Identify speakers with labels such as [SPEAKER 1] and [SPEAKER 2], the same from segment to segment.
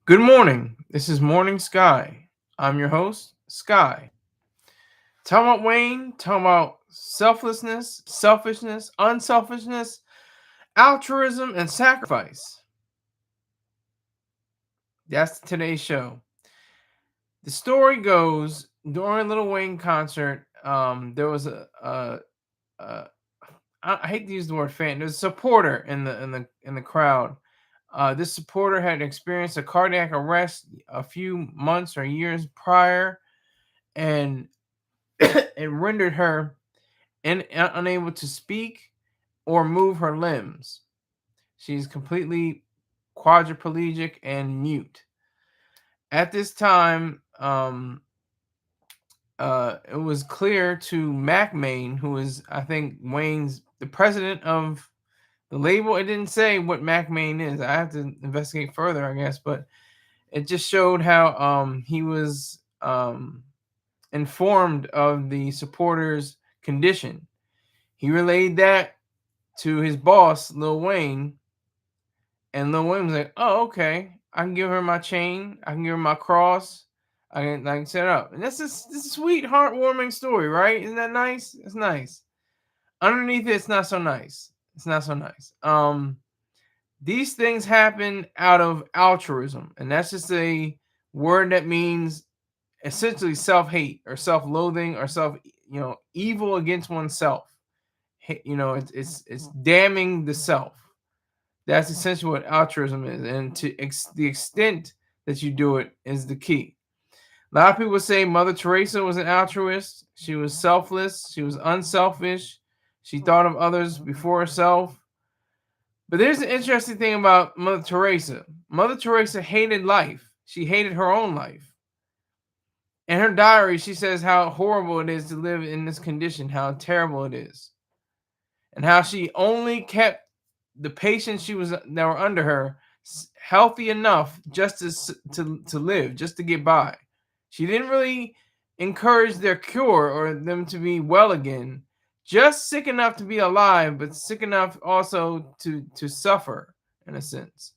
[SPEAKER 1] Good morning. This is Morning Sky. I'm your host, Sky. Talking about Wayne, talking about selflessness, selfishness, unselfishness, altruism, and sacrifice. That's today's show. The story goes during a Lil Wayne concert. There was a I hate to use the word fan. There's a supporter in the crowd. This supporter had experienced a cardiac arrest a few months or years prior, and it rendered her unable to speak or move her limbs. She's completely quadriplegic and mute. At this time, it was clear to Mac Main, who is, I think, Wayne's the president of the label. It didn't say what Mac Main is. I have to investigate further, I guess, but it just showed how he was informed of the supporters' condition. He relayed that to his boss, Lil Wayne, and Lil Wayne was like, "Oh, okay. I can give her my chain. I can give her my cross. I can set it up." And this is a sweet, heartwarming story, right? Isn't that nice? It's nice. Underneath it, it's not so nice. It's not so nice. These things happen out of altruism, and that's just a word that means essentially self-hate or self-loathing or evil against oneself. It's damning the self. That's essentially what altruism is, and the extent that you do it is the key. A lot of people say Mother Teresa was an altruist. She was selfless. She was unselfish. She thought of others before herself. But there's an interesting thing about Mother Teresa. Mother Teresa hated life. She hated her own life. In her diary, she says how horrible it is to live in this condition, how terrible it is, and how she only kept the patients that were under her healthy enough just to live, just to get by. She didn't really encourage their cure or them to be well again, just sick enough to be alive, but sick enough also to suffer in a sense.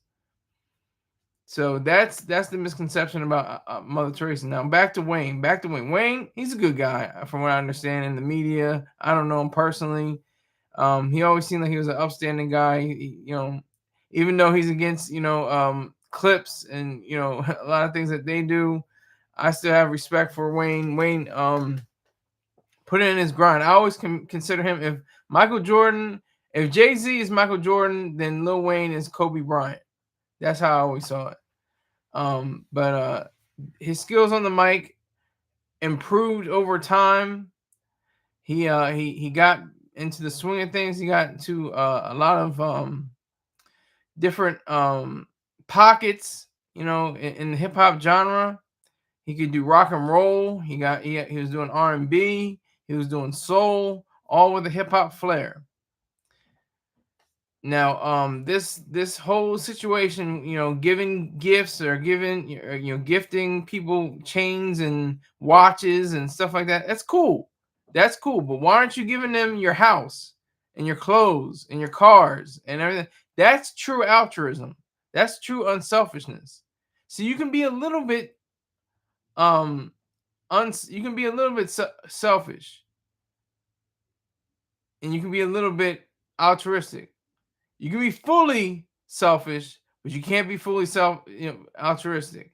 [SPEAKER 1] So that's the misconception about Mother Teresa. Now back to Wayne. Back to Wayne. Wayne, he's a good guy, from what I understand in the media. I don't know him personally. He always seemed like he was an upstanding guy. Even though he's against clips and a lot of things that they do, I still have respect for Wayne. Wayne put in his grind. I always consider him, if Jay-Z is Michael Jordan, then Lil Wayne is Kobe Bryant. That's how I always saw it. But his skills on the mic improved over time. He got into the swing of things. He got into a lot of different pockets, in the hip hop genre. He could do rock and roll. He was doing R&B. He was doing soul, all with a hip hop flair. Now, this whole situation, giving gifts or gifting people chains and watches and stuff like that. That's cool. That's cool. But why aren't you giving them your house and your clothes and your cars and everything? That's true altruism. That's true unselfishness. So you can be a little bit selfish, and you can be a little bit altruistic. You can be fully selfish, but you can't be fully altruistic.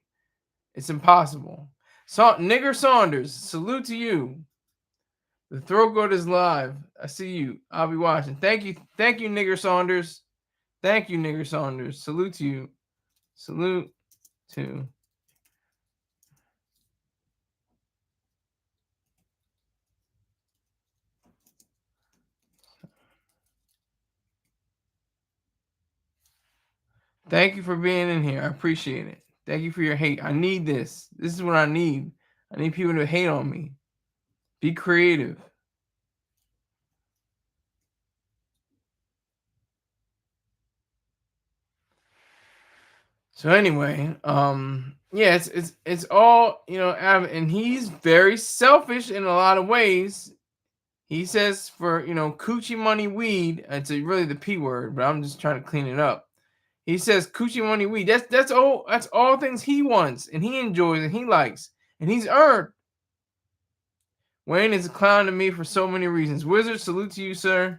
[SPEAKER 1] It's impossible. So, Nigger Saunders, salute to you. The Throat Goat is live. I see you. I'll be watching. Thank you, Nigger Saunders. Thank you, Nigger Saunders. Salute to you. Salute to. Thank you for being in here. I appreciate it. Thank you for your hate. I need this. This is what I need. I need people to hate on me. Be creative. So anyway, yeah, it's all and he's very selfish in a lot of ways. He says for coochie money weed. It's really the P word, but I'm just trying to clean it up. He says coochie money weed. That's all things he wants and he enjoys and he likes and he's earned. Wayne is a clown to me for so many reasons. Wizard, salute to you, sir.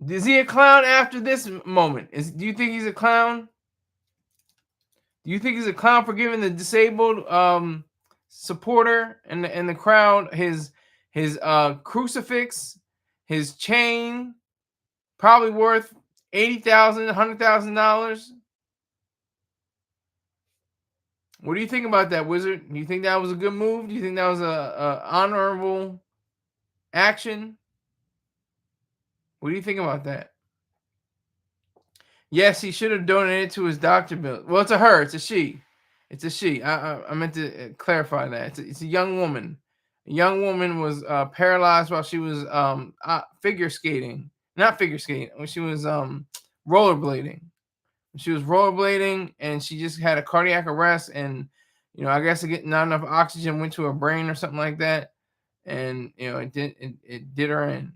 [SPEAKER 1] Is he a clown after this moment? Do you think he's a clown? Do you think he's a clown for giving the disabled supporter and the crowd his crucifix, his chain, probably worth $80,000, $100,000? What do you think about that, Wizard? Do you think that was a good move? Do you think that was a honorable action? What do you think about that? Yes, he should have donated to his doctor bill. Well, it's a her. It's a she. It's a she. I meant to clarify that. It's a young woman. A young woman was paralyzed while she was figure skating. Not figure skating. When she was rollerblading. She was rollerblading and she just had a cardiac arrest and I guess not enough oxygen went to her brain or something like that, and it did her in.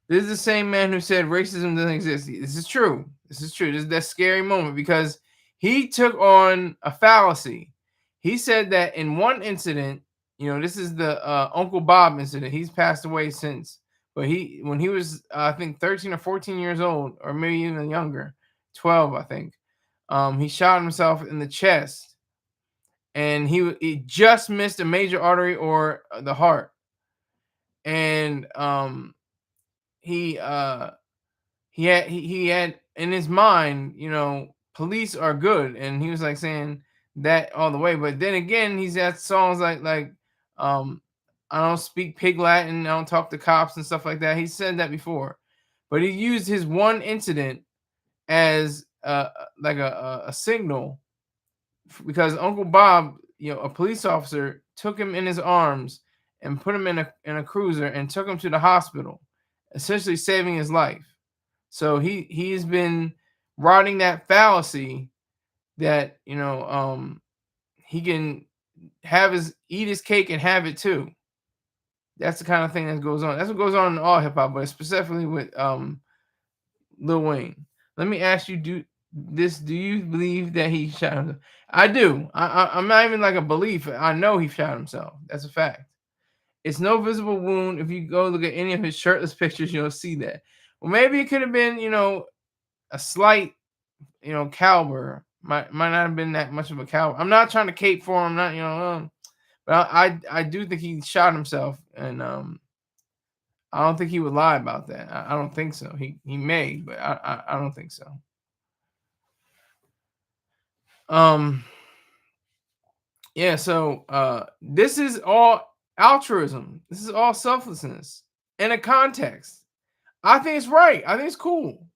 [SPEAKER 1] This is the same man who said racism doesn't exist. This is true. This is that scary moment because he took on a fallacy. He said that in one incident, this is the Uncle Bob incident. He's passed away since, but when he was I think 13 or 14 years old, or maybe even younger, 12, I think, he shot himself in the chest, and he just missed a major artery or the heart, and he had in his mind, police are good, and he was like saying that all the way. But then again, he's had songs like I don't speak pig Latin, I don't talk to cops and stuff like that. He said that before, but he used his one incident as like a signal, because Uncle Bob, a police officer, took him in his arms and put him in a cruiser and took him to the hospital, essentially saving his life. So he's been riding that fallacy that he can eat his cake and have it too. That's the kind of thing that goes on. That's what goes on in all hip hop, but specifically with Lil Wayne. Let me ask you: Do you believe that he shot himself? I do. I'm not even like a belief. I know he shot himself. That's a fact. It's no visible wound. If you go look at any of his shirtless pictures, you'll see that. Well, maybe it could have been, a slight, caliber. Might not have been that much of a caliber. I'm not trying to cape for him. Not, but I do think he shot himself, and I don't think he would lie about that. I don't think so. He may, but I don't think so. Yeah. So this is all altruism. This is all selflessness in a context. I think it's right. I think it's cool.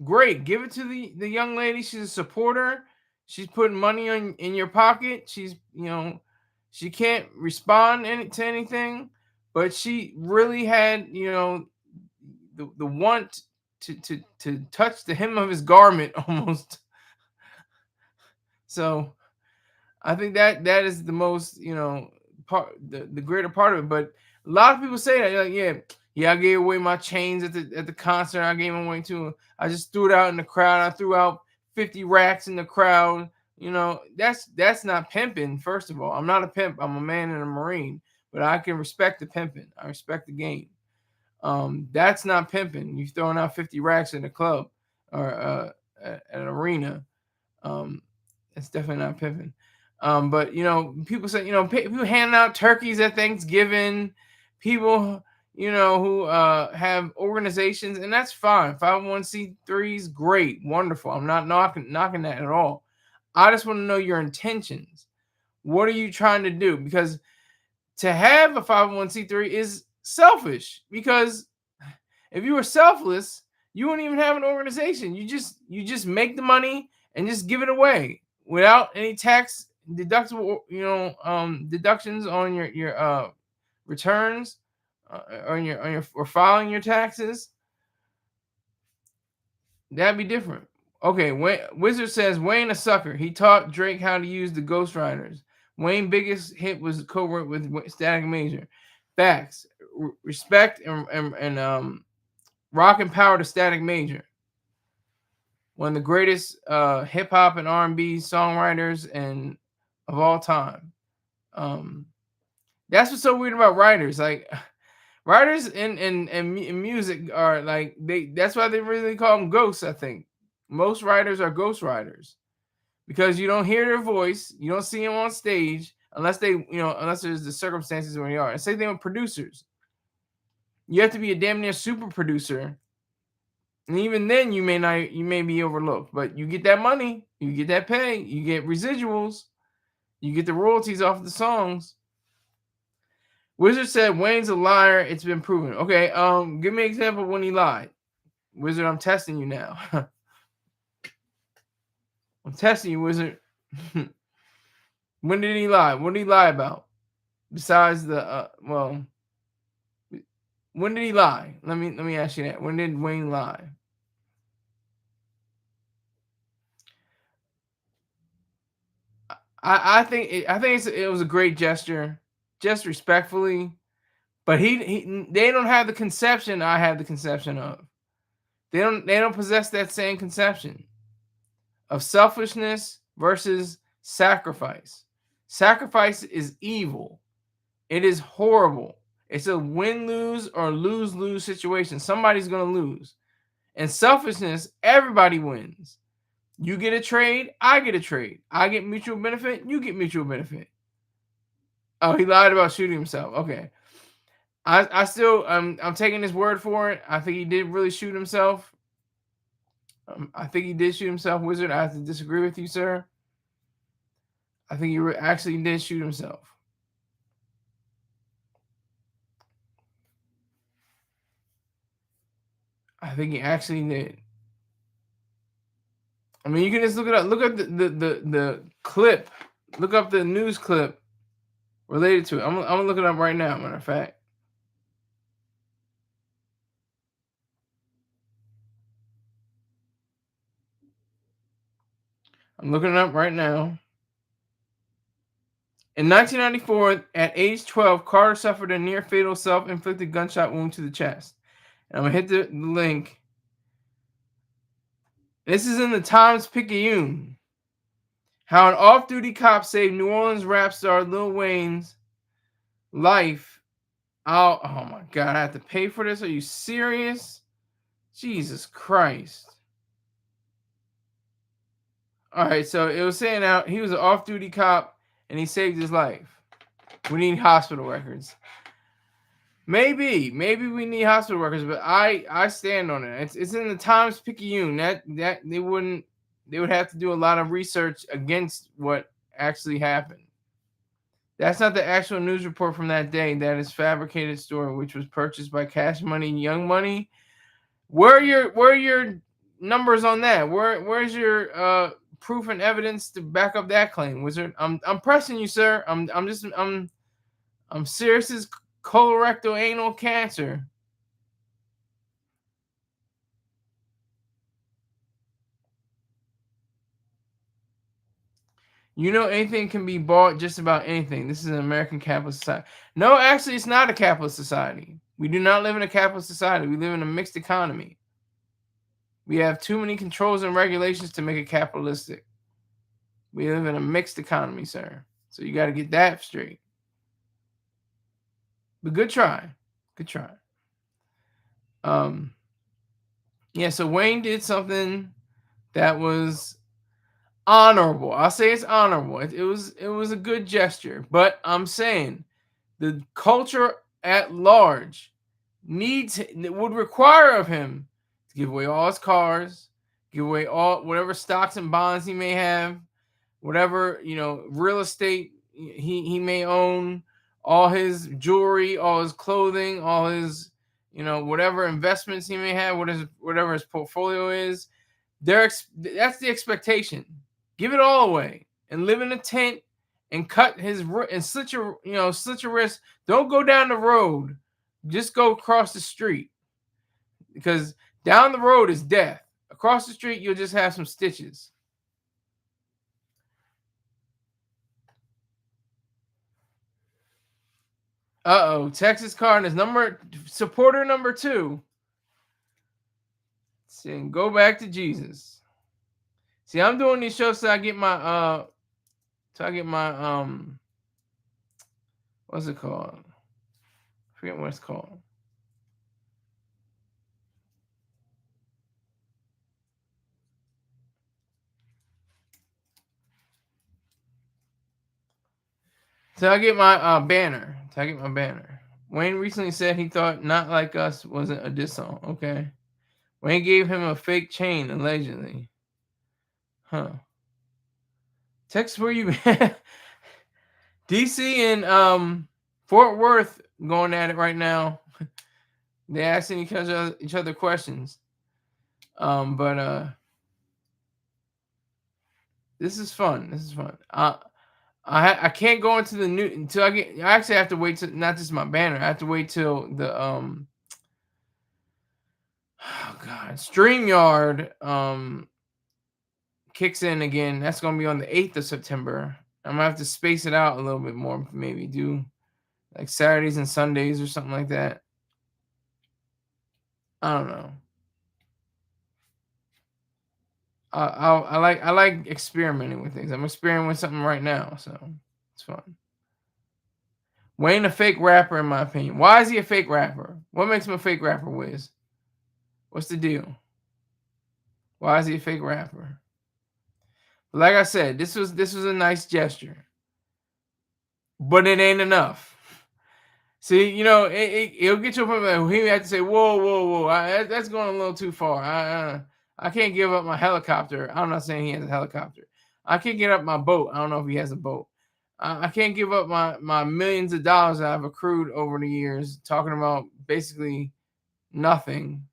[SPEAKER 1] Great. Give it to the young lady. She's a supporter. She's putting money in your pocket. She can't respond to anything, but she really had, the want to touch the hem of his garment almost. So I think that is the most, part, the greater part of it. But a lot of people say that, like, yeah, I gave away my chains at the concert. I gave them away too. I just threw it out in the crowd. I threw out 50 racks in the crowd. That's not pimping. First of all, I'm not a pimp. I'm a man and a Marine, but I can respect the pimping. I respect the game. That's not pimping. You throwing out 50 racks in a club or at an arena. It's definitely not pimping. But people say, people handing out turkeys at Thanksgiving, people, who have organizations, and that's fine. 501c3s, great, wonderful. I'm not knocking that at all. I just want to know your intentions. What are you trying to do? Because to have a 501c3 is selfish. Because if you were selfless, you wouldn't even have an organization. You just make the money and just give it away without any tax deductible, deductions on your returns, on your or filing your taxes. That'd be different. Okay, Wizard says Wayne a sucker. He taught Drake how to use the Ghost Riders. Wayne biggest hit was co-wrote with Static Major. Facts, respect, and rock and power to Static Major. one of the greatest hip hop and R&B songwriters and of all time. Um, that's what's so weird about writers. Like writers in music are like they. That's why they really call them ghosts. I think most writers are ghost writers because you don't hear their voice, you don't see them on stage unless unless there's the circumstances where they are. And same thing with producers. You have to be a damn near super producer, and even then you may be overlooked. But you get that money, you get that pay, you get residuals, you get the royalties off the songs. Wizard said Wayne's a liar. It's been proven. Okay, give me an example when he lied. Wizard, I'm testing you now. I'm testing you, Wizard. When did he lie? What did he lie about? Besides the when did he lie? Let me ask you that. When did Wayne lie? I think it was a great gesture, just respectfully. But they don't have the conception I have the conception of. They don't possess that same conception of selfishness versus sacrifice. Sacrifice is evil. It is horrible. It's a win-lose or lose-lose situation. Somebody's going to lose. And selfishness, everybody wins. You get a trade, I get a trade. I get mutual benefit, you get mutual benefit. Oh, he lied about shooting himself. Okay. I still I'm taking his word for it. I think he did really shoot himself. I think he did shoot himself, Wizard. I have to disagree with you, sir. I think he actually did shoot himself. I think he actually did. I mean, you can just look it up. Look up the clip. Look up the news clip related to it. I'm gonna look it up right now. Matter of fact, I'm looking it up right now. In 1994, at age 12, Carter suffered a near fatal self-inflicted gunshot wound to the chest. And I'm gonna hit the link. This is in the Times-Picayune. How an off-duty cop saved New Orleans rap star Lil Wayne's life. Oh my God, I have to pay for this? Are you serious? Jesus Christ. All right, so it was saying out he was an off-duty cop and he saved his life. We need hospital records. Maybe we need hospital records, but I stand on it. It's in the Times-Picayune. That they would have to do a lot of research against what actually happened. That's not the actual news report from that day. That is fabricated story, which was purchased by Cash Money and Young Money. Where are your numbers on that? Where's your proof and evidence to back up that claim, Wizard? I'm pressing you, sir. I'm serious as colorectal anal cancer. You know, anything can be bought, just about anything. This is an American capitalist society. No, actually, it's not a capitalist society. We do not live in a capitalist society. We live in a mixed economy. We have too many controls and regulations to make it capitalistic. We live in a mixed economy, sir. So you got to get that straight. But good try. Good try. Yeah, so Wayne did something that was honorable. I'll say it's honorable. It was a good gesture, but I'm saying the culture at large would require of him to give away all his cars, give away all whatever stocks and bonds he may have, whatever real estate he may own, all his jewelry, all his clothing, all his whatever investments he may have, whatever his portfolio is. That's the expectation. Give it all away and live in a tent and cut his and slit your wrist. Don't go down the road. Just go across the street, because down the road is death. Across the street, you'll just have some stitches. Texas Cardinals supporter number 2 saying go back to Jesus. See, I'm doing these shows so I get my what's it called? I forget what it's called. So I get my banner. So I get my banner. Wayne recently said he thought "Not Like Us" wasn't a diss song. Okay. Wayne gave him a fake chain allegedly. Huh. Text where you DC and Fort Worth going at it right now. They asking each other questions. But this is fun. This is fun. I can't go into the new until I get. I actually have to wait till not just my banner. I have to wait till the oh god, StreamYard kicks in again. That's gonna be on the 8th of September. I'm gonna have to space it out a little bit more. Maybe do like Saturdays and Sundays or something like that. I don't know. I like experimenting with things. I'm experimenting with something right now, so it's fun. Wayne a fake rapper, in my opinion. Why is he a fake rapper? What makes him a fake rapper, Wiz? What's the deal? Why is he a fake rapper? Like I said, this was a nice gesture, but it ain't enough. See, it'll get to a point where he had to say, "Whoa, whoa, whoa! That's going a little too far. I can't give up my helicopter. I'm not saying he has a helicopter. I can't get up my boat. I don't know if he has a boat. I can't give up my millions of dollars that I've accrued over the years, talking about basically nothing.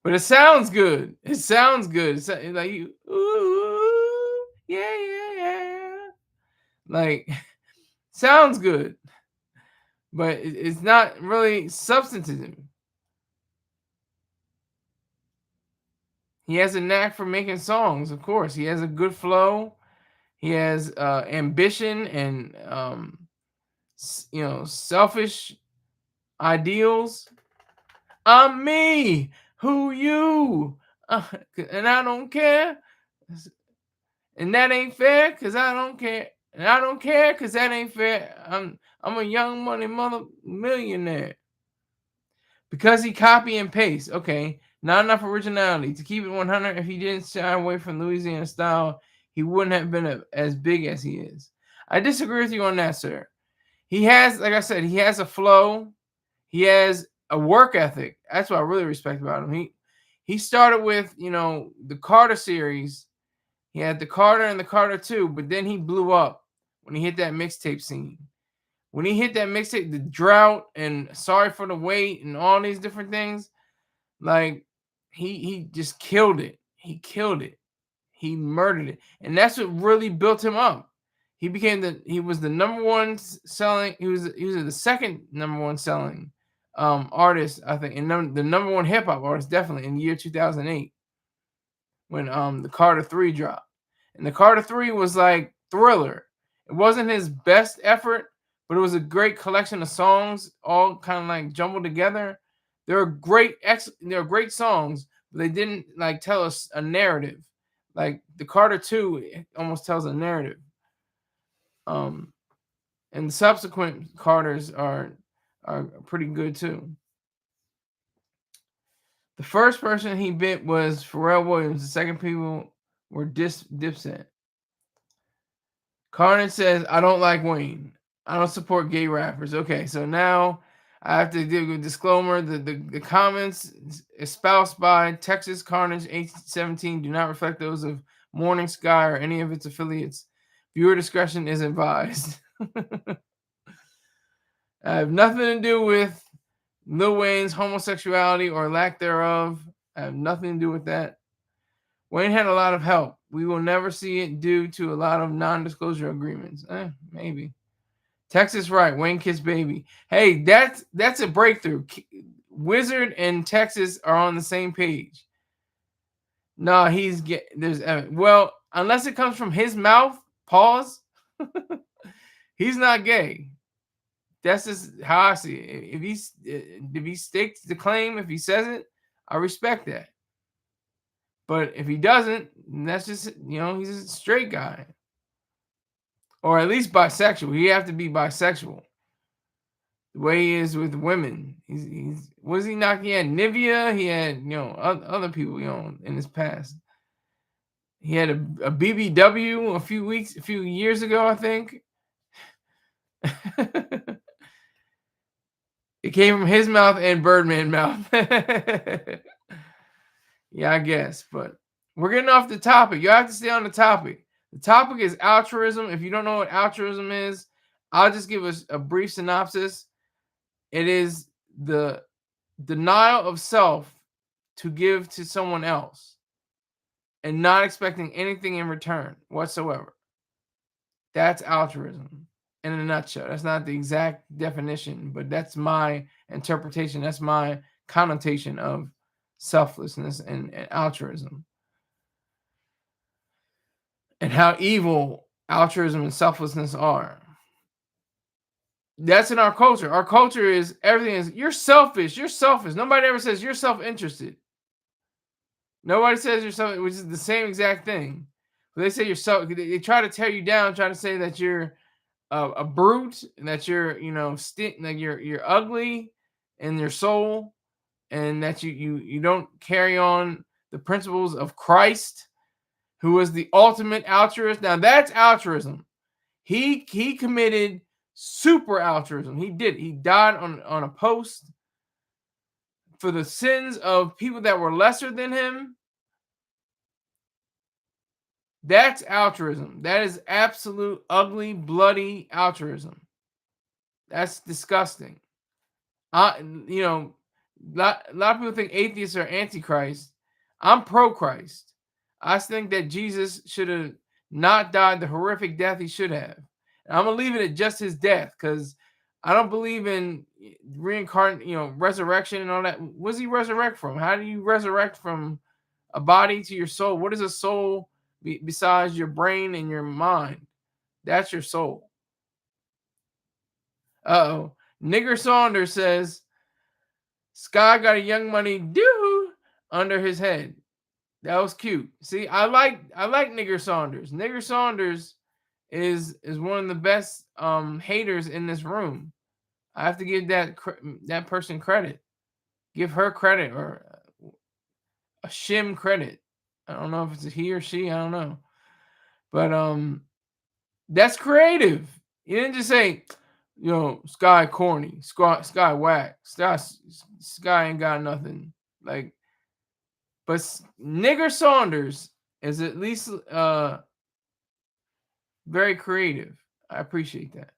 [SPEAKER 1] But it sounds good. It sounds good. It's like you, ooh, yeah, yeah, yeah. Like, sounds good, but it's not really substantive. He has a knack for making songs, of course. He has a good flow. He has ambition and selfish ideals. I'm me, who you, and I don't care, and that ain't fair, cause I don't care, and I don't care, cause that ain't fair. I'm a young money mother millionaire. Because he copy and paste. Okay, not enough originality. To keep it 100, if he didn't shy away from Louisiana style, he wouldn't have been as big as he is. I disagree with you on that, sir. He has, like I said, he has a flow. He has a work ethic. That's what I really respect about him. He started with, the Carter series. He had the Carter and the Carter 2, but then he blew up when he hit that mixtape scene. When he hit that mixtape, the drought and sorry for the wait and all these different things, like he just killed it. He killed it. He murdered it, and that's what really built him up. He was the number one selling. He was the second number one selling artist, I think, and the number one hip hop artist definitely in the year 2008 when the Carter 3 dropped. And the Carter 3 was like Thriller. It wasn't his best effort, but it was a great collection of songs, all kind of like jumbled together. They're great songs, but they didn't like tell us a narrative. Like the Carter 2 almost tells a narrative. Um and the subsequent Carters are pretty good too. The first person he bit was Pharrell Williams. The second people were Dipset. Carnage says, I don't like Wayne. I don't support gay rappers. Okay, so now I have to do a disclaimer. The comments espoused by Texas Carnage 817 do not reflect those of Morning Sky or any of its affiliates. Viewer discretion is advised. I have nothing to do with Lil Wayne's homosexuality or lack thereof. I have nothing to do with that. Wayne had a lot of help. We will never see it due to a lot of non-disclosure agreements. Maybe. Texas right. Wayne Kiss Baby. Hey, that's a breakthrough. Wizard and Texas are on the same page. No, well, unless it comes from his mouth, pause. He's not gay. That's just how I see it. If he stakes the claim, if he says it, I respect that. But if he doesn't, that's just he's a straight guy, or at least bisexual. He have to be bisexual. The way he is with women, he's was he not? He had Nivea. He had other people in his past. He had a BBW a few years ago, I think. It came from his mouth and Birdman mouth. Yeah, I guess. But we're getting off the topic. You have to stay on the topic. The topic is altruism. If you don't know what altruism is, I'll just give us a brief synopsis. It is the denial of self to give to someone else and not expecting anything in return whatsoever. That's altruism in a nutshell. That's not the exact definition, but that's my interpretation. That's my connotation of selflessness and altruism, and how evil altruism and selflessness are. That's in our culture. Our culture is everything is you're selfish. You're selfish. Nobody ever says you're self-interested. Nobody says you're self, which is the same exact thing. But they say you're self. They try to tear you down, try to say that you're a brute, and that you're that you're ugly in your soul, and that you don't carry on the principles of Christ, who was the ultimate altruist. Now that's altruism. He committed super altruism. He did. He died on a post for the sins of people that were lesser than him. That's altruism. That is absolute ugly, bloody altruism. That's disgusting. You know, a lot of people think atheists are antichrist. I'm pro-Christ. I think that Jesus should have not died the horrific death he should have. And I'm gonna leave it at just his death because I don't believe in reincarnate, resurrection and all that. What does he resurrect from? How do you resurrect from a body to your soul? What is a soul besides your brain and your mind? That's your soul. Uh-oh. Nigger Saunders says Sky got a Young Money do under his head. That was cute. See, I like Nigger Saunders. Nigger Saunders is one of the best haters in this room. I have to give that person credit. Give her credit, or a shim credit. I don't know if it's a he or she. I don't know, but that's creative. You didn't just say, Sky corny, Sky whack, Sky ain't got nothing. Like, but Nigger Saunders is at least very creative. I appreciate that.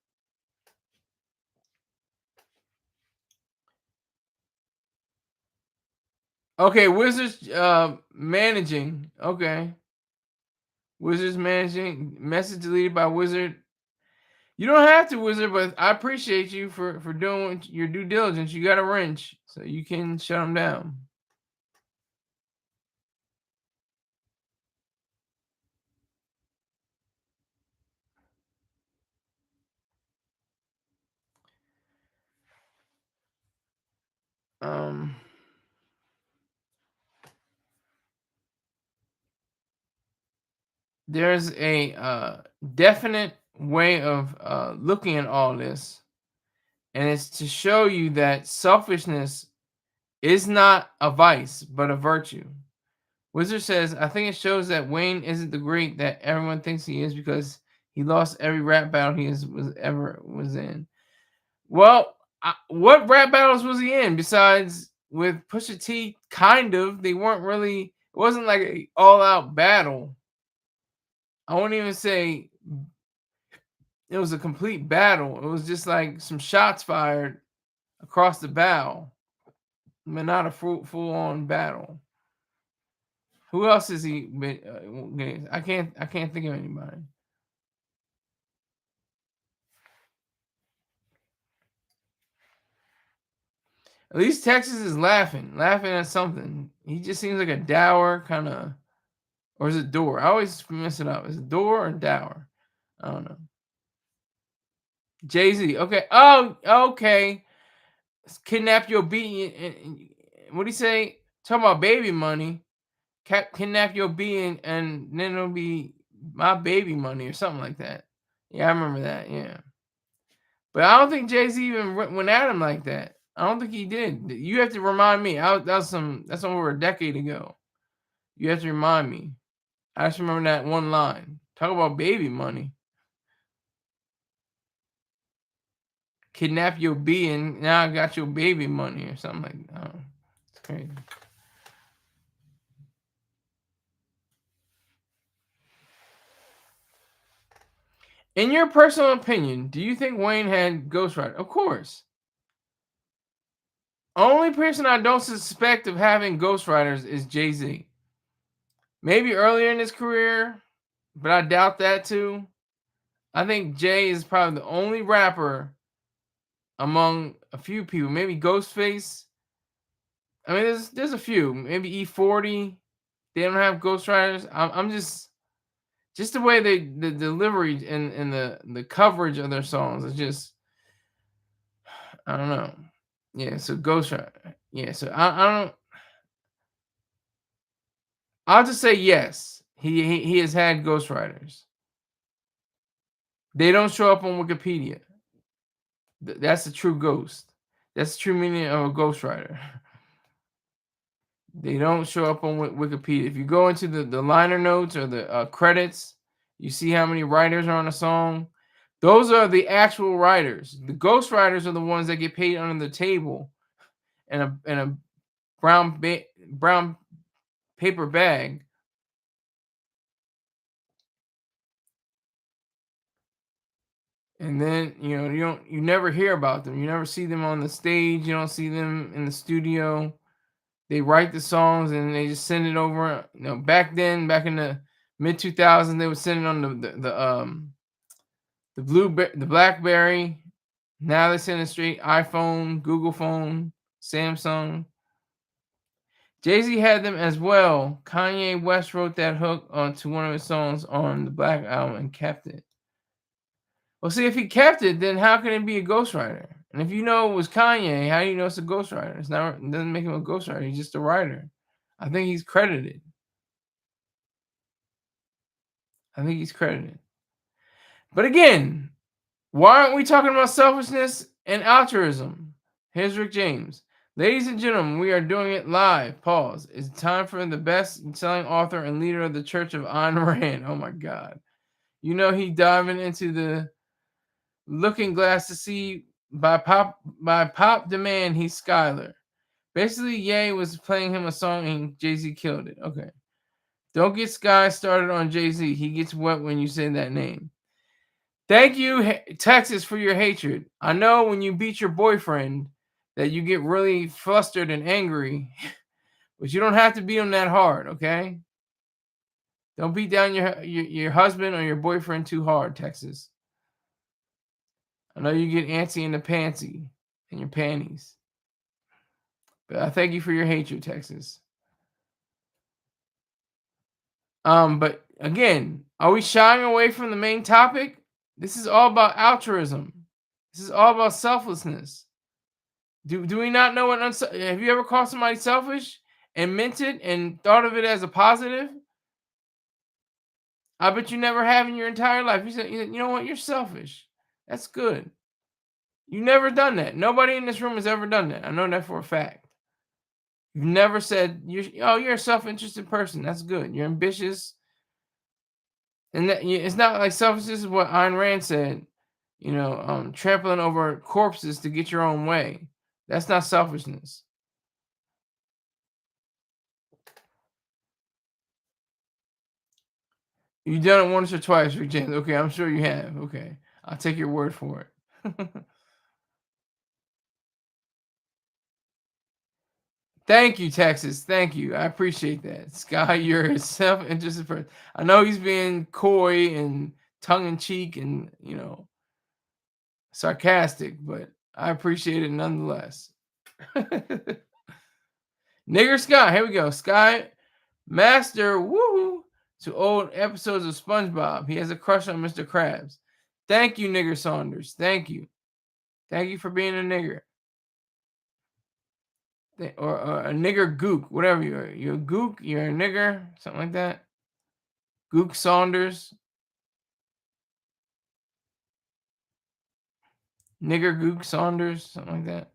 [SPEAKER 1] Okay, Wizards managing. Okay. Wizards managing. Message deleted by Wizard. You don't have to, Wizard, but I appreciate you for doing your due diligence. You got a wrench, so you can shut them down. Um, there's a definite way of looking at all this, and it's to show you that selfishness is not a vice, but a virtue. Wizard says, I think it shows that Wayne isn't the great that everyone thinks he is because he lost every rap battle he was in. Well, what rap battles was he in besides with Pusha T? Kind of. They weren't really. It wasn't like an all-out battle. I won't even say it was a complete battle. It was just like some shots fired across the bow, but not a full-on battle. Who else is he? I can't think of anybody. At least Texas is laughing at something. He just seems like a dour kind of, or is it door? I always mess it up. Is it door or dour? I don't know. Jay-Z. Okay. Oh, okay. Kidnap your beat. What do you say? Talking about baby money. kidnap your being, and then it'll be my baby money or something like that. Yeah, I remember that. Yeah, but I don't think Jay Z even went at him like that. I don't think he did. You have to remind me. That's over a decade ago. You have to remind me. I just remember that one line. Talk about baby money. Kidnap your being. Now I got your baby money or something like that. Oh, it's crazy. In your personal opinion, do you think Wayne had ghostwriter? Of course. Only person I don't suspect of having ghostwriters is Jay Z. Maybe earlier in his career, but I doubt that too. I think Jay is probably the only rapper among a few people. Maybe Ghostface. I mean, there's a few. Maybe E40. They don't have ghostwriters. I'm just the way the delivery and the coverage of their songs is just, I don't know. Yeah, so ghostwriter. Yeah, so I don't. I'll just say yes. He has had ghostwriters. They don't show up on Wikipedia. That's the true ghost. That's the true meaning of a ghostwriter. They don't show up on Wikipedia. If you go into the liner notes or the credits, you see how many writers are on a song. Those are the actual writers. The ghostwriters are the ones that get paid under the table in a brown paper bag. And then you never hear about them. You never see them on the stage. You don't see them in the studio. They write the songs and they just send it over. Back then, back in the mid 2000s, they would send it on the BlackBerry. Now they send it straight iPhone, Google phone, Samsung. Jay-Z had them as well. Kanye West wrote that hook onto one of his songs on the Black album and kept it. Well, see, if he kept it, then how can it be a ghostwriter? And if you know it was Kanye, how do you know it's a ghostwriter? It's not. It doesn't make him a ghostwriter. He's just a writer. I think he's credited. I think he's credited. But again, why aren't we talking about selfishness and altruism? Here's Rick James. Ladies and gentlemen, we are doing it live. Pause. It's time for the best-selling author and leader of the Church of Ayn Rand. Oh my God. He diving into the looking glass to see by pop demand he's Skylar. Basically, Ye was playing him a song and Jay-Z killed it. Okay. Don't get Sky started on Jay-Z. He gets wet when you say that name. Thank you, Texas, for your hatred. I know when you beat your boyfriend that you get really flustered and angry, but you don't have to beat him that hard, okay? Don't beat down your husband or your boyfriend too hard, Texas. I know you get antsy in the pantsy and your panties. But I thank you for your hatred, Texas. But again, are we shying away from the main topic? This is all about altruism. This is all about selflessness. Do we not know have you ever called somebody selfish and meant it and thought of it as a positive? I bet you never have in your entire life. You know what? You're selfish. That's good. You never done that. Nobody in this room has ever done that. I know that for a fact. You've never said you're a self-interested person. That's good. You're ambitious. And it's not like selfishness is what Ayn Rand said, trampling over corpses to get your own way. That's not selfishness. You've done it once or twice, Rick James. Okay, I'm sure you have. Okay, I'll take your word for it. Thank you, Texas. Thank you. I appreciate that. Sky, you're a self-interested person. I know he's being coy and tongue-in-cheek and, sarcastic, but I appreciate it nonetheless. Nigger Sky, here we go. Sky Master, woohoo, to old episodes of SpongeBob. He has a crush on Mr. Krabs. Thank you, Nigger Saunders. Thank you. Thank you for being a nigger. or a nigger gook, whatever you are. You're a gook, you're a nigger, something like that. Gook Saunders, nigger gook Saunders, something like that.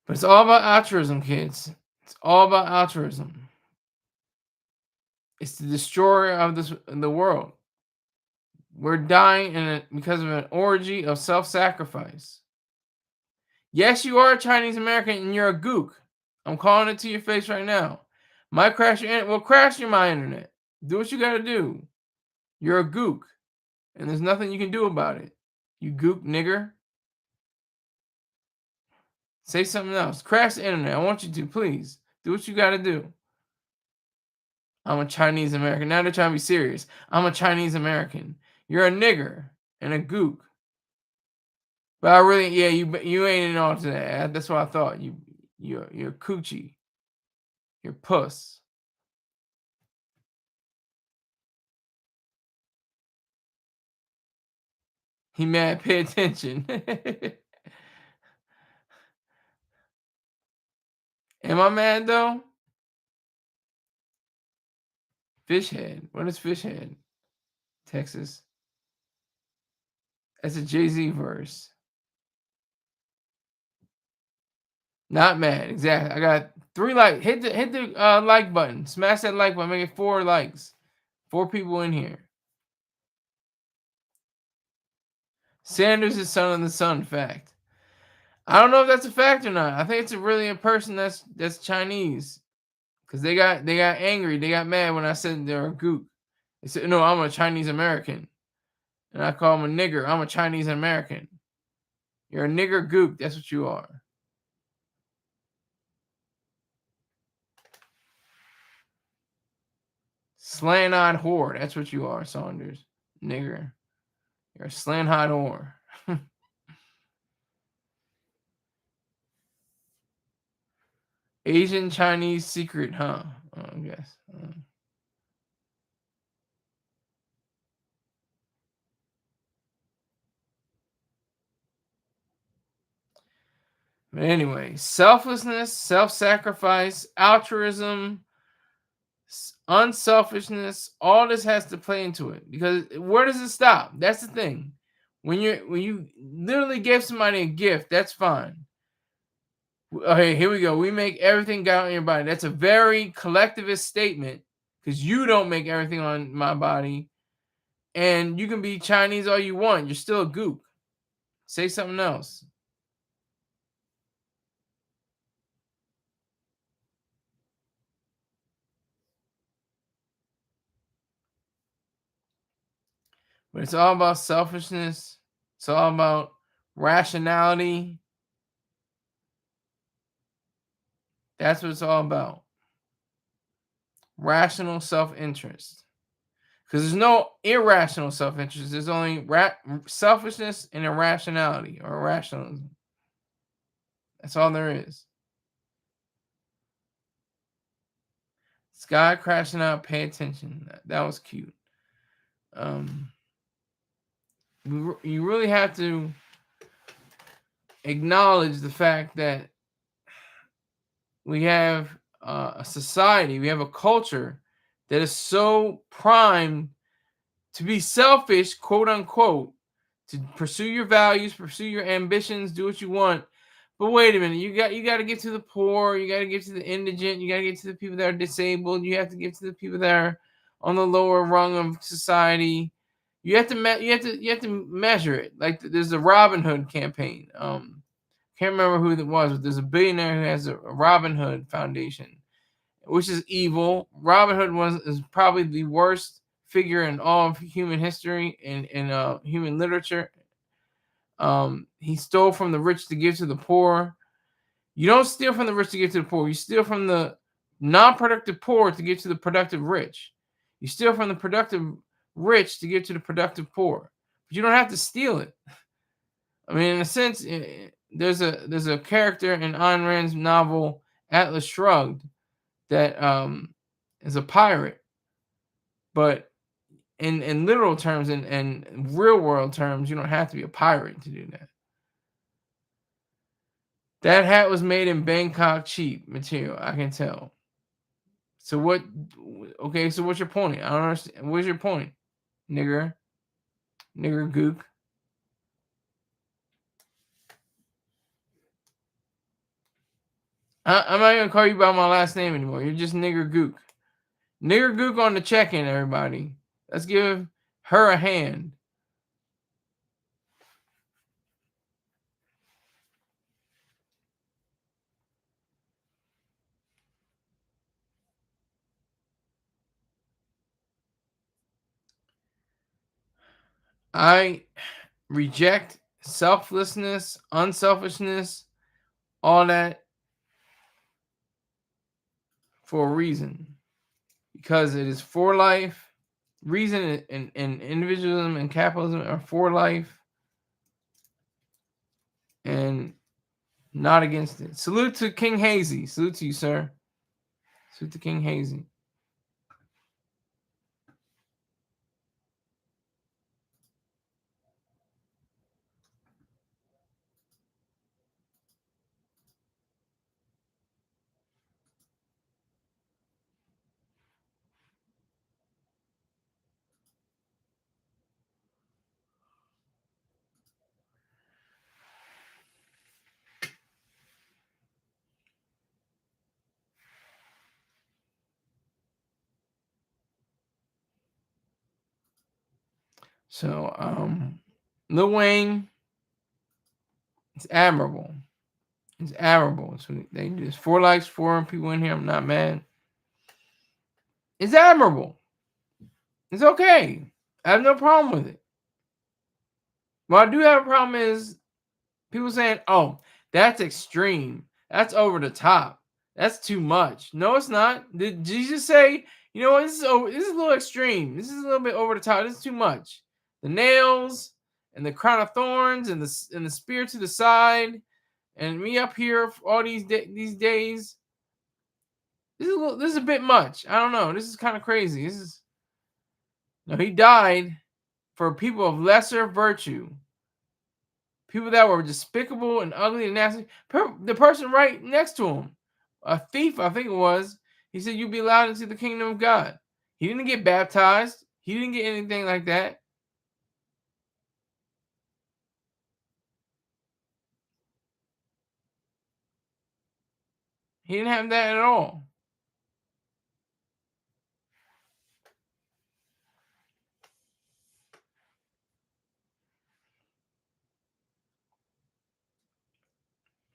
[SPEAKER 1] But it's all about altruism, kids. It's all about altruism. It's the destroyer of the world. We're dying because of an orgy of self-sacrifice. Yes, you are a Chinese American and you're a gook. I'm calling it to your face right now. Might crash your internet. Well, crash my internet. Do what you got to do. You're a gook, and there's nothing you can do about it. You gook nigger. Say something else. Crash the internet. I want you to, please. Do what you got to do. I'm a Chinese American. Now they're trying to be serious. I'm a Chinese American. You're a nigger and a gook. But I really, yeah, you ain't in all to that. That's what I thought. You're coochie. You're puss. He mad. Pay attention. Am I mad though? Fishhead. What is Fishhead? Texas. That's a Jay-Z verse. Not mad. Exactly. I got 3 likes. Hit the like button. Smash that like button. Make it 4 likes. 4 people in here. Sanders is son of the sun. Fact. I don't know if that's a fact or not. I think it's really a person that's Chinese. Cause they got angry. They got mad when I said they're a gook. They said, no, I'm a Chinese American. And I call him a nigger. I'm a Chinese American. You're a nigger gook. That's what you are. Slant-eyed whore. That's what you are, Saunders. Nigger. You're a slant-eyed whore. Asian Chinese secret, huh? I guess. But anyway, selflessness, self-sacrifice, altruism, unselfishness, all this has to play into it. Because where does it stop? That's the thing. When you literally give somebody a gift, that's fine. Okay, here we go. We make everything go on your body. That's a very collectivist statement because you don't make everything on my body. And you can be Chinese all you want. You're still a gook. Say something else. But it's all about selfishness. It's all about rationality. That's what it's all about. Rational self-interest. Because there's no irrational self-interest. There's only selfishness and irrationality or irrationalism. That's all there is. Sky crashing out. Pay attention. That was cute. You really have to acknowledge the fact that we have a society, we have a culture that is so primed to be selfish, quote unquote, to pursue your values, pursue your ambitions, do what you want. But wait a minute, you got to get to the poor, you got to get to the indigent, you got to get to the people that are disabled, you have to get to the people that are on the lower rung of society. You have to measure it. Like there's a Robin Hood campaign. Can't remember who it was, but there's a billionaire who has a Robin Hood Foundation, which is evil. Robin Hood is probably the worst figure in all of human history and in human literature. He stole from the rich to give to the poor. You don't steal from the rich to give to the poor. You steal from the non-productive poor to give to the productive rich. You steal from the productive rich to give to the productive poor. But you don't have to steal it. I mean, in a sense, there's a character in Ayn Rand's novel Atlas Shrugged that is a pirate, but in literal terms and real world terms, you don't have to be a pirate to do that. That hat was made in Bangkok cheap material, I can tell. So what? Okay, so what's your point? I don't understand. What's your point, nigger? Nigger gook. I'm not gonna call you by my last name anymore. You're just nigger gook. Nigger gook on the check-in, everybody. Let's give her a hand. I reject selflessness, unselfishness, all that for a reason. Because it is for life. Reason and individualism and capitalism are for life and not against it. Salute to King Hazy. Salute to you, sir. Salute to King Hazy. So, Lil Wayne, it's admirable. It's admirable. So they do this. 4 likes, 4 people in here. I'm not mad. It's admirable. It's okay. I have no problem with it. What I do have a problem is people saying, "Oh, that's extreme. That's over the top. That's too much." No, it's not. Did Jesus say, "You know what? This is a little extreme. This is a little bit over the top. This is too much." The nails and the crown of thorns and the spear to the side and me up here for all these days. This is a bit much. I don't know. This is kind of crazy. This is no. He died for people of lesser virtue. People that were despicable and ugly and nasty. The person right next to him, a thief, I think it was, he said, "You'll be allowed into the kingdom of God." He didn't get baptized. He didn't get anything like that. He didn't have that at all.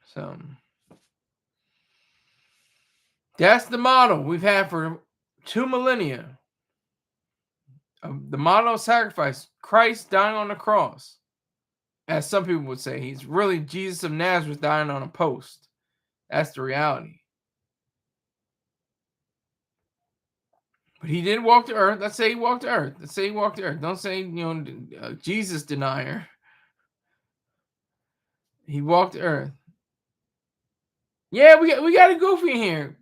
[SPEAKER 1] So that's the model we've had for 2 millennia. The model of sacrifice, Christ dying on the cross. As some people would say, he's really Jesus of Nazareth dying on a post. That's the reality. But he did walk the earth. Let's say he walked the earth. Let's say he walked the earth. Don't say, Jesus denier. He walked the earth. Yeah, we got a goofy in here.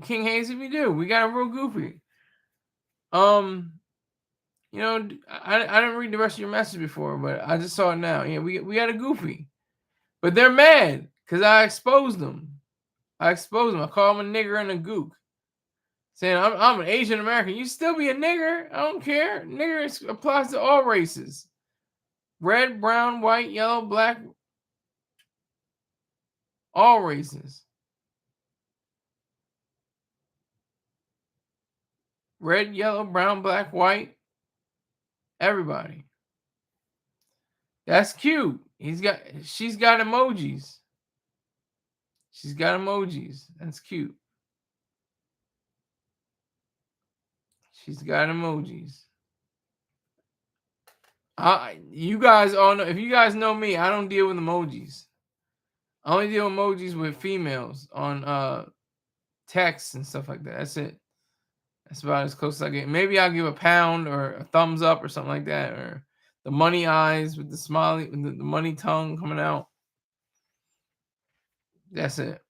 [SPEAKER 1] King Hazy, we do. We got a real goofy. I didn't read the rest of your message before, but I just saw it now. Yeah, we got a goofy. But they're mad because I exposed them. I call them a nigger and a gook. Saying I'm an Asian American. You still be a nigger. I don't care. Nigger applies to all races. Red, brown, white, yellow, black, all races. Red, yellow, brown, black, white, everybody. That's cute. She's got emojis. She's got emojis. That's cute. She's got emojis. You guys all know. If you guys know me, I don't deal with emojis. I only deal with emojis with females on text and stuff like that. That's it. That's about as close as I get. Maybe I'll give a pound or a thumbs up or something like that, or the money eyes with the smiley, with the money tongue coming out. That's it.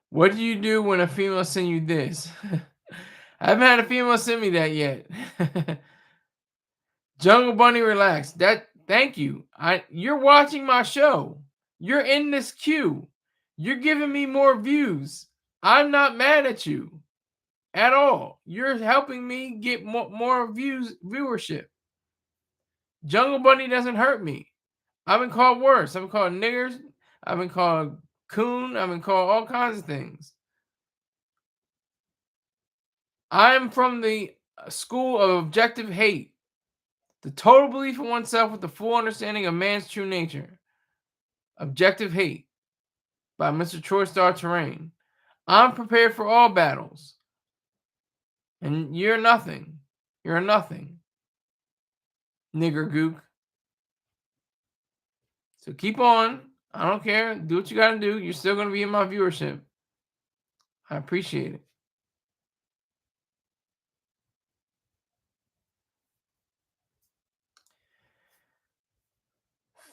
[SPEAKER 1] What do you do when a female send you this? I haven't had a female send me that yet. Jungle Bunny, relax. Thank you. You're watching my show. You're in this queue. You're giving me more views. I'm not mad at you at all. You're helping me get more viewership. Jungle Bunny doesn't hurt me. I've been called worse. I've been called niggers. I've been called coon. I've been called all kinds of things. I'm from the school of objective hate. The total belief in oneself with the full understanding of man's true nature. Objective Hate by Mr. Troy Star Terrain. I'm prepared for all battles. And you're nothing. You're nothing. Nigger gook. So keep on. I don't care. Do what you got to do. You're still going to be in my viewership. I appreciate it.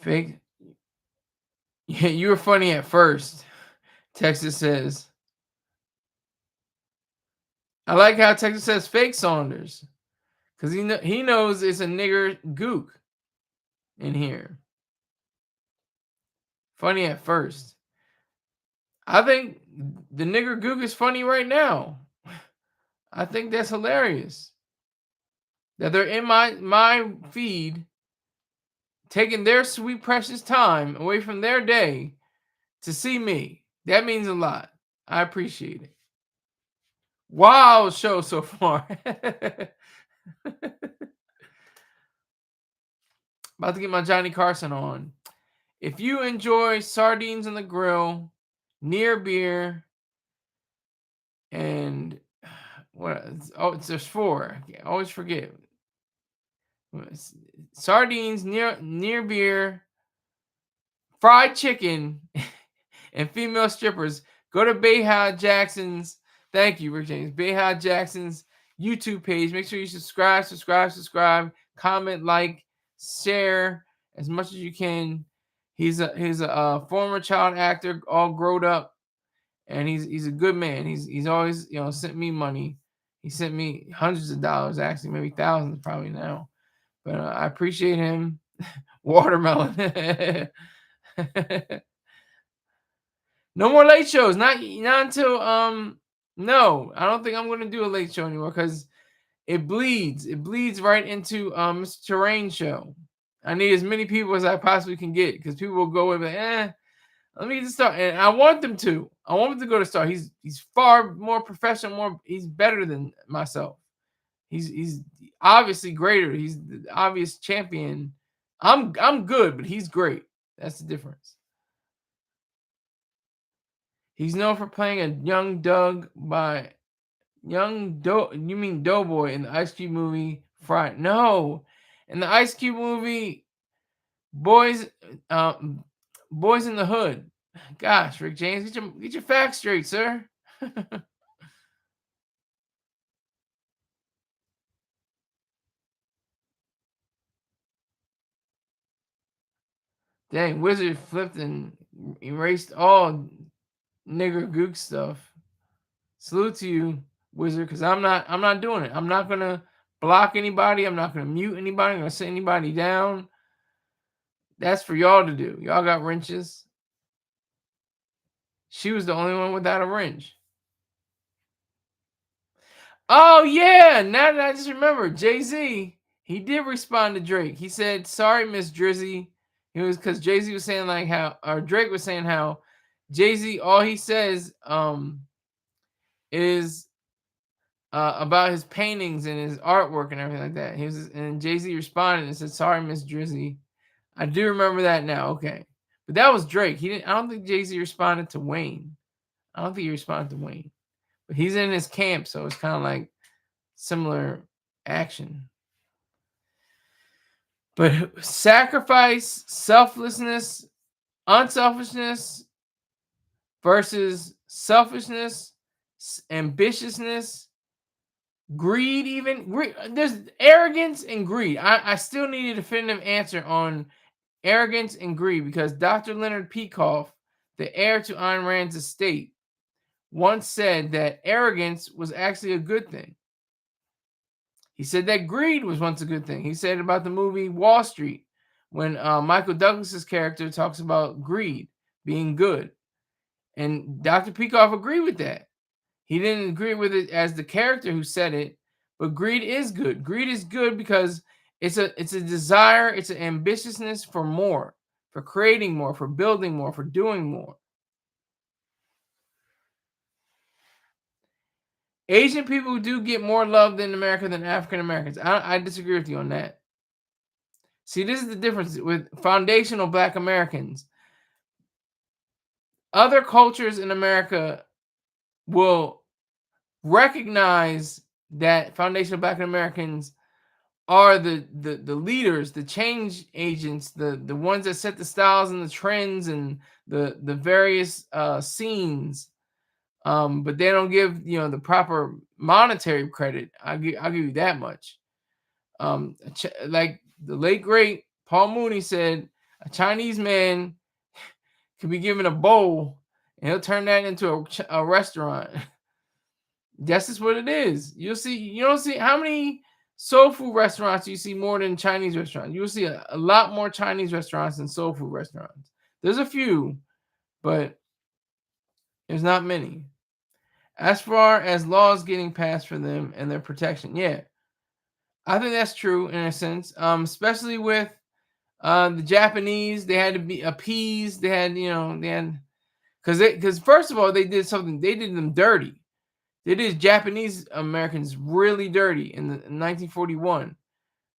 [SPEAKER 1] Fake. Yeah, you were funny at first. Texas says. I like how Texas says fake Saunders. Because he knows it's a nigger gook in here. Funny at first. I think the nigger gook is funny right now. I think that's hilarious. That they're in my feed, taking their sweet precious time away from their day to see me. That means a lot. I appreciate it. Wow, show so far. About to get my Johnny Carson on. If you enjoy sardines on the grill, near beer, and what? Oh, it's just 4. I always forget. Sardines, near beer, fried chicken, and female strippers. Go to Bayhide Jackson's. Thank you, Rick James. Bayhide Jackson's YouTube page. Make sure you subscribe, comment, like, share as much as you can. He's a former child actor, all grown up, and he's a good man. He's always sent me money. He sent me hundreds of dollars, actually, maybe thousands, probably now. But I appreciate him. Watermelon. No more late shows. Not until no. I don't think I'm gonna do a late show anymore because it bleeds. It bleeds right into Mr. Terrain show. I need as many people as I possibly can get because people will go and be like, let me get to start. And I want them to. I want them to go to start. He's far more professional, he's better than myself. He's obviously greater. He's the obvious champion. I'm good, but he's great. That's the difference. He's known for playing a young Doug by you mean Doughboy in the Ice Cube movie Friday. No. In the Ice Cube movie Boys Boys in the Hood. Gosh, Rick James, get your facts straight, sir. Dang, Wizard flipped and erased all nigger gook stuff. Salute to you, Wizard, because I'm not doing it. I'm not gonna block anybody. I'm not gonna mute anybody. I'm gonna sit anybody down. That's for y'all to do. Y'all got wrenches. She was the only one without a wrench. Oh yeah, now that I just remember, Jay-Z, he did respond to Drake. He said, "Sorry, Miss Drizzy." It was because Jay-Z was saying like how, or Drake was saying how Jay-Z, all he says is about his paintings and his artwork and everything like that. And Jay-Z responded and said, "Sorry, Miss Drizzy." I do remember that now. Okay, but that was Drake. He didn't. I don't think Jay-Z responded to Wayne. I don't think he responded to Wayne, but he's in his camp, so it's kind of like similar action. But sacrifice, selflessness, unselfishness versus selfishness, ambitiousness, greed, even there's arrogance and greed. I still need a definitive answer on arrogance and greed because Dr. Leonard Peikoff, the heir to Ayn Rand's estate, once said that arrogance was actually a good thing. He said that greed was once a good thing. He said about the movie Wall Street when Michael Douglas's character talks about greed being good. And Dr. Peikoff agreed with that. He didn't agree with it as the character who said it, but greed is good. Greed is good because it's a desire, it's an ambitiousness for more, for creating more, for building more, for doing more. Asian people do get more love in America than African Americans. I disagree with you on that. See, this is the difference with foundational Black Americans. Other cultures in America will recognize that foundational Black Americans are the leaders, the change agents, the ones that set the styles and the trends and the various scenes. But they don't give the proper monetary credit. I'll give you that much. Like the late great Paul Mooney said, a Chinese man can be given a bowl and he'll turn that into a restaurant. That's just what it is. You don't see how many soul food restaurants you see more than Chinese restaurants. You'll see a lot more Chinese restaurants than soul food restaurants. There's a few, but there's not many. As far as laws getting passed for them and their protection, yeah, I think that's true in a sense. Especially with the Japanese, they had to be appeased. They had, because first of all, they did something. They did them dirty. They did Japanese Americans really dirty in 1941.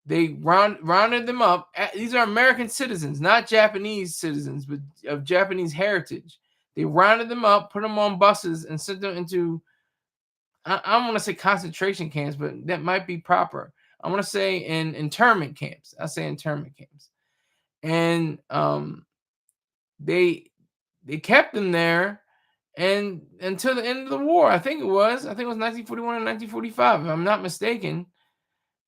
[SPEAKER 1] They rounded them up. These are American citizens, not Japanese citizens, but of Japanese heritage. They rounded them up, put them on buses, and sent them into, I don't want to say concentration camps, but that might be proper. I want to say in internment camps. I say internment camps. And they kept them there and until the end of the war. I think it was 1941 and 1945, if I'm not mistaken.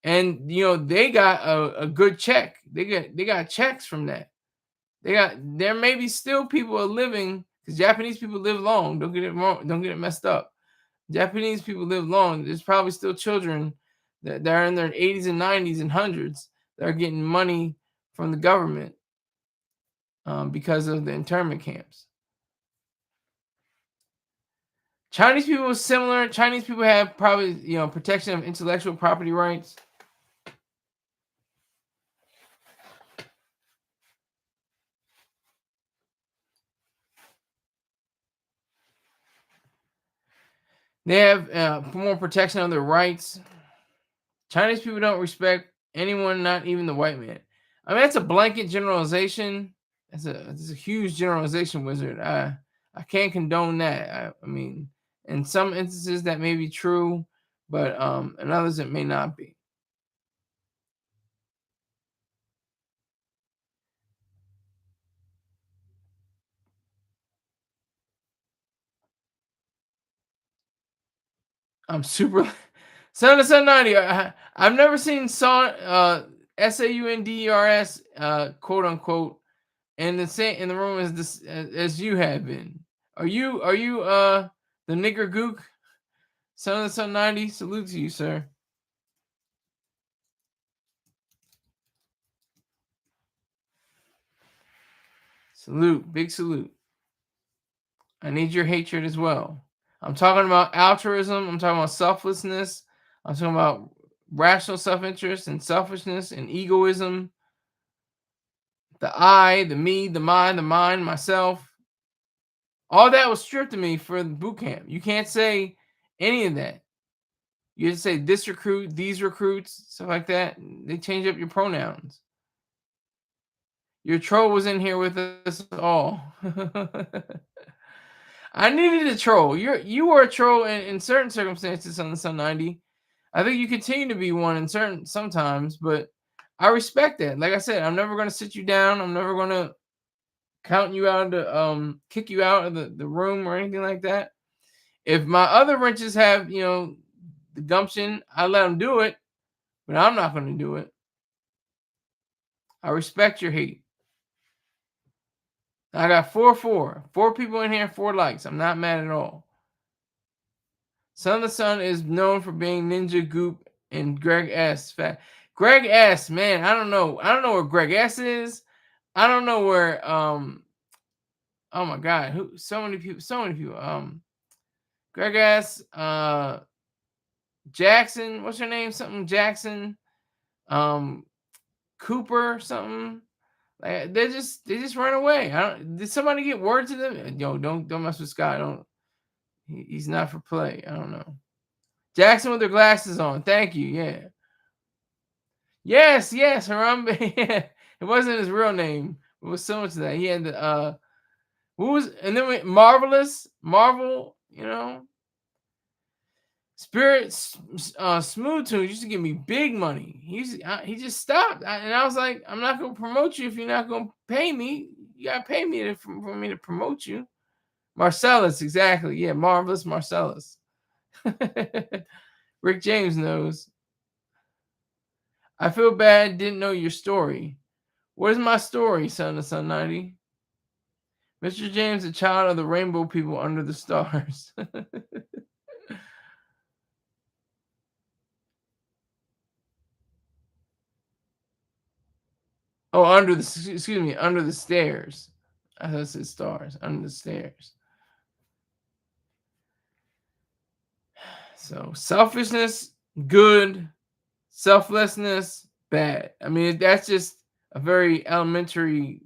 [SPEAKER 1] And they got a good check. They got checks from that. There may be still people are living, because Japanese people live long. Don't get it wrong. Don't get it messed up. Japanese people live long. There's probably still children that are in their 80s and 90s and hundreds that are getting money from the government because of the internment camps. Chinese people was similar. Chinese people have probably protection of intellectual property rights. They have more protection of their rights. Chinese people don't respect anyone, not even the white man. I mean, that's a blanket generalization. It's a huge generalization, Wizard. I can't condone that. I mean, in some instances that may be true, but in others it may not be. I'm super Son of Sun 90. I've never seen SAUNDERS quote unquote in the room as this as you have been. Are you the nigger gook? Son of the Sun 90, salute to you, sir. Salute, big salute. I need your hatred as well. I'm talking about altruism. I'm talking about selflessness. I'm talking about rational self-interest and selfishness and egoism. The I, the me, the mind, myself. All that was stripped of me for the boot camp. You can't say any of that. You just say this recruit, these recruits, stuff like that. They change up your pronouns. Your troll was in here with us all. I needed a troll. You were a troll in certain circumstances on the Sun 90. I think you continue to be one in certain sometimes, but I respect that. Like I said, I'm never gonna sit you down. I'm never gonna count you out to kick you out of the room or anything like that. If my other wrenches have, the gumption, I let them do it, but I'm not gonna do it. I respect your hate. I got four people in here, 4 likes. I'm not mad at all. Son of the Sun is known for being Ninja Goop and Greg S. Greg S. Man, I don't know. I don't know where Greg S. is. I don't know where. Oh my God, who? So many people. So many people. Greg S. Jackson. What's your name? Something Jackson. Um, Cooper. Something. Like they just run away. I don't. Did somebody get word to them? Yo, don't mess with Scott. Don't. He's not for play. I don't know. Jackson with their glasses on. Thank you. Yeah. Yes, Harambe. Yeah. It wasn't his real name. It was so much of that. He had the what was and then Marvelous, Marvel, Spirit Smooth Tunes used to give me big money. He just stopped. And I was like, I'm not gonna promote you if you're not gonna pay me. You gotta pay me for me to promote you. Marcellus, exactly. Yeah, Marvelous Marcellus. Rick James knows. I feel bad, didn't know your story. Where's my story, son of Sun 90? Mr. James, a child of the rainbow people under the stars. Oh, excuse me, under the stairs. I thought it said stars, under the stairs. So selfishness, good. Selflessness, bad. I mean, that's just a very elementary,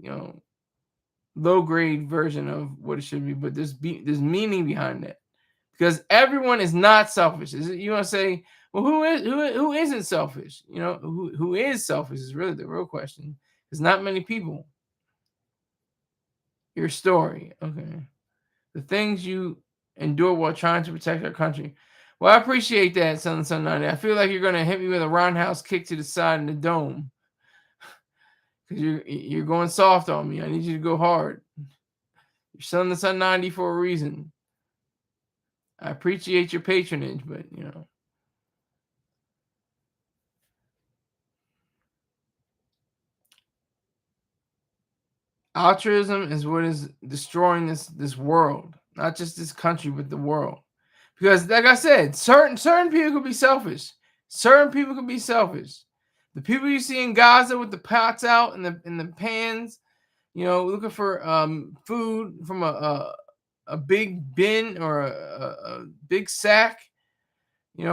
[SPEAKER 1] low grade version of what it should be. But there's meaning behind that because everyone is not selfish. You want to say, well, who isn't selfish? Who is selfish is really the real question. There's not many people. Your story, okay. The things you endure while trying to protect our country. Well, I appreciate that, Sun 90. I feel like you're gonna hit me with a roundhouse kick to the side in the dome because you're going soft on me. I need you to go hard. You're Sun 90 for a reason. I appreciate your patronage, but altruism is what is destroying this world, not just this country, but the world. Because, like I said, certain people could be selfish. Certain people could be selfish. The people you see in Gaza with the pots out and the pans, looking for food from a big bin or a big sack,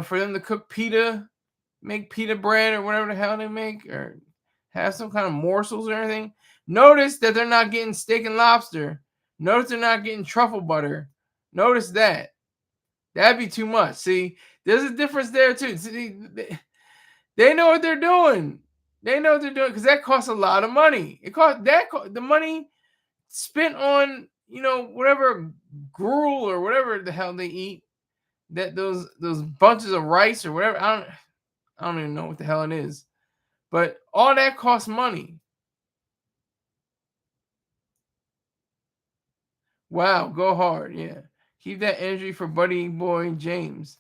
[SPEAKER 1] for them to cook pita, make pita bread or whatever the hell they make, or have some kind of morsels or anything. Notice that they're not getting steak and lobster. Notice they're not getting truffle butter. Notice that. That'd be too much. See, there's a difference there too. See, they know what they're doing. They know what they're doing because that costs a lot of money. The money spent on whatever gruel or whatever the hell they eat. That those bunches of rice or whatever. I don't even know what the hell it is. But all that costs money. Wow, go hard. Yeah. Keep that energy for buddy boy James.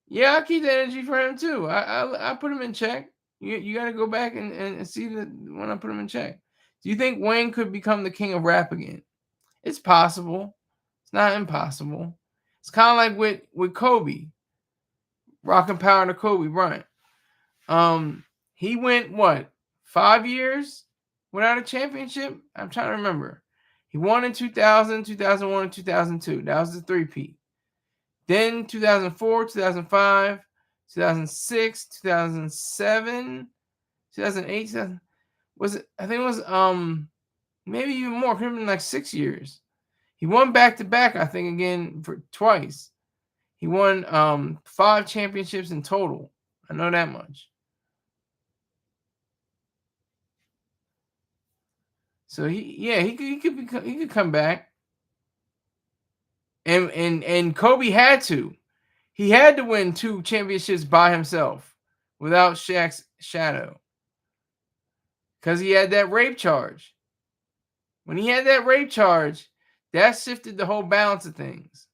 [SPEAKER 1] Yeah, I'll keep that energy for him too. I put him in check. You got to go back and see that when I put him in check. Do you think Wayne could become the king of rap again? It's possible. It's not impossible. It's kind of like with Kobe, Rock and Power to Kobe Bryant. He went what 5 years without a championship. I'm trying to remember. He won in 2000, 2001, and 2002. That was the three-peat. Then 2004, 2005, 2006, 2007, 2008, 2000, was it? I think it was maybe even more. Could have been like 6 years. He won back to back. I think again for twice. He won 5 championships in total. I know that much. So he could come back. And Kobe had to. He had to win 2 championships by himself without Shaq's shadow. Because he had that rape charge. When he had that rape charge, that shifted the whole balance of things.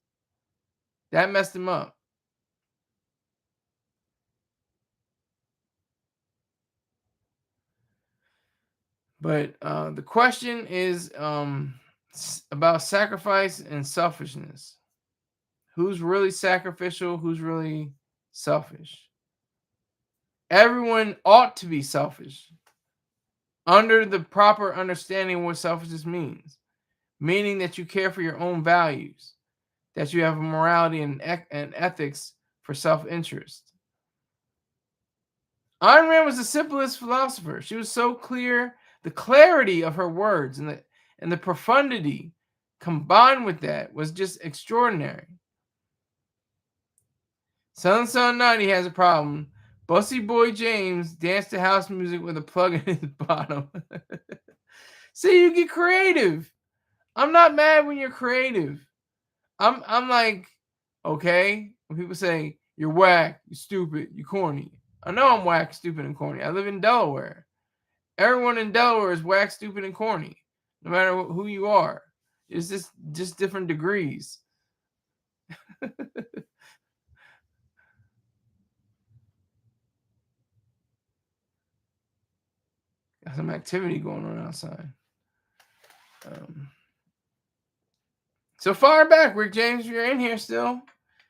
[SPEAKER 1] That messed him up. But the question is about sacrifice and selfishness. Who's really sacrificial? Who's really selfish? Everyone ought to be selfish under the proper understanding of what selfishness means, meaning that you care for your own values, that you have a morality and ethics for self-interest. Ayn Rand was the simplest philosopher. She was so clear. The clarity of her words and the profundity combined with that was just extraordinary. Son 90 has a problem. Bussy Boy James danced to house music with a plug in his bottom. See, you get creative. I'm not mad when you're creative. I'm like, okay, when people say you're whack, you're stupid, you're corny. I know I'm whack, stupid, and corny. I live in Delaware. Everyone in Delaware is whack, stupid, and corny, no matter who you are. It's just different degrees. Got some activity going on outside. So fire back, Rick James. If you're in here still,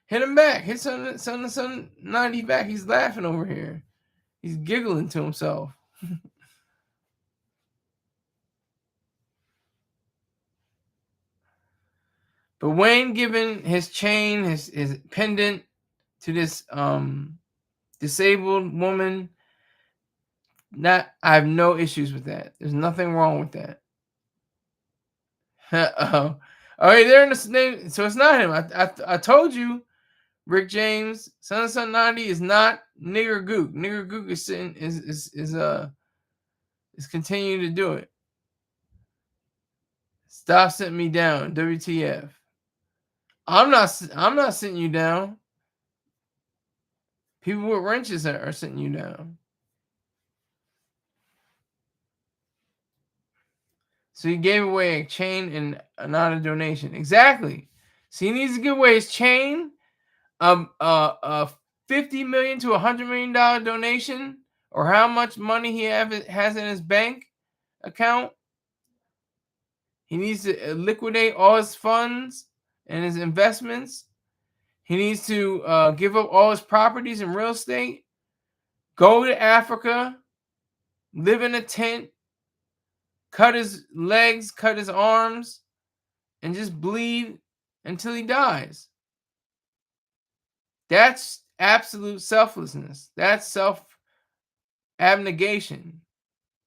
[SPEAKER 1] hit him back. Hit son 90 back. He's laughing over here. He's giggling to himself. But Wayne giving his chain, his pendant to this disabled woman, I have no issues with that. There's nothing wrong with that. Oh, right, they're in the name. So it's not him. I told you, Rick James, son 90 is not nigger gook. Nigger gook is sitting is continuing to do it. Stop sitting me down. WTF. I'm not sitting you down. People with wrenches are sitting you down. So he gave away a chain and not a donation. Exactly. So he needs to give away his chain, a $50 million to $100 million donation, or how much money he has in his bank account. He needs to liquidate all his funds and his investments. He needs to give up all his properties and real estate, go to Africa, live in a tent, cut his legs, cut his arms, and just bleed until he dies. That's absolute selflessness. That's self-abnegation.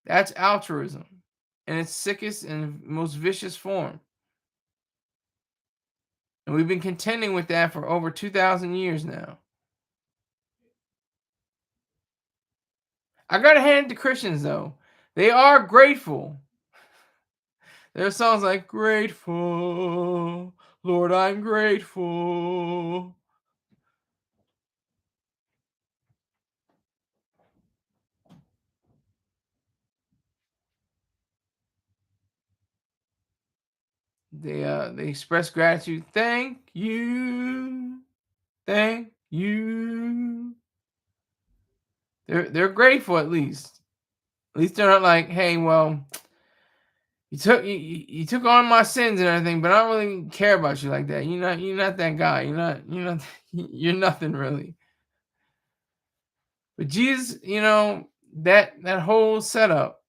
[SPEAKER 1] That's altruism in its sickest and most vicious form. And we've been contending with that for over 2,000 years now. I gotta hand it to Christians though. They are grateful. There are songs like "Grateful, Lord, I'm grateful." They express gratitude. Thank you, thank you. They're grateful at least. At least they're not like, hey, well, you took on my sins and everything, but I don't really care about you like that. You're not that guy. You're not you're nothing really. But Jesus, that whole setup,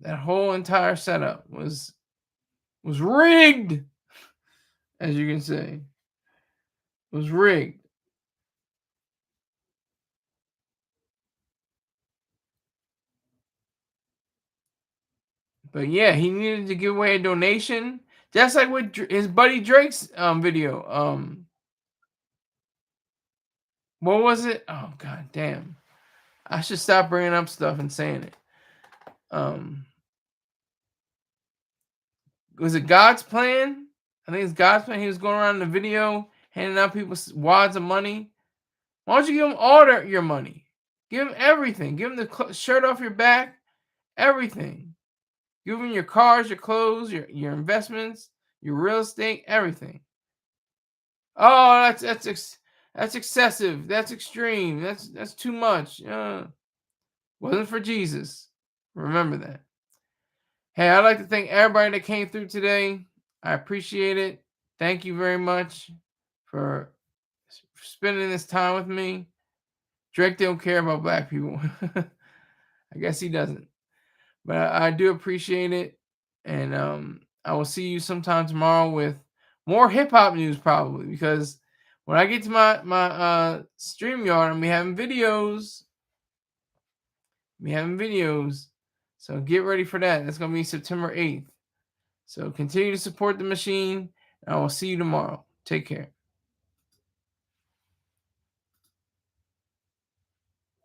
[SPEAKER 1] that whole entire setup was rigged, as you can say. It was rigged. But yeah, he needed to give away a donation, just like with his buddy Drake's video. What was it? Oh god damn! I should stop bringing up stuff and saying it. Was it God's plan? I think it's God's plan. He was going around in the video handing out people wads of money. Why don't you give him all your money? Give him everything. Give him the shirt off your back, everything. Give him your cars, your clothes, your investments, your real estate, everything. Oh, that's excessive. That's extreme. That's too much. Wasn't for Jesus. Remember that. Hey, I'd like to thank everybody that came through today. I appreciate it. Thank you very much for spending this time with me. Drake don't care about black people. I guess he doesn't. But I do appreciate it. And I will see you sometime tomorrow with more hip hop news probably, because when I get to my stream yard, I'm having videos. So get ready for that. That's gonna be September 8th. So continue to support the machine. And I will see you tomorrow. Take care.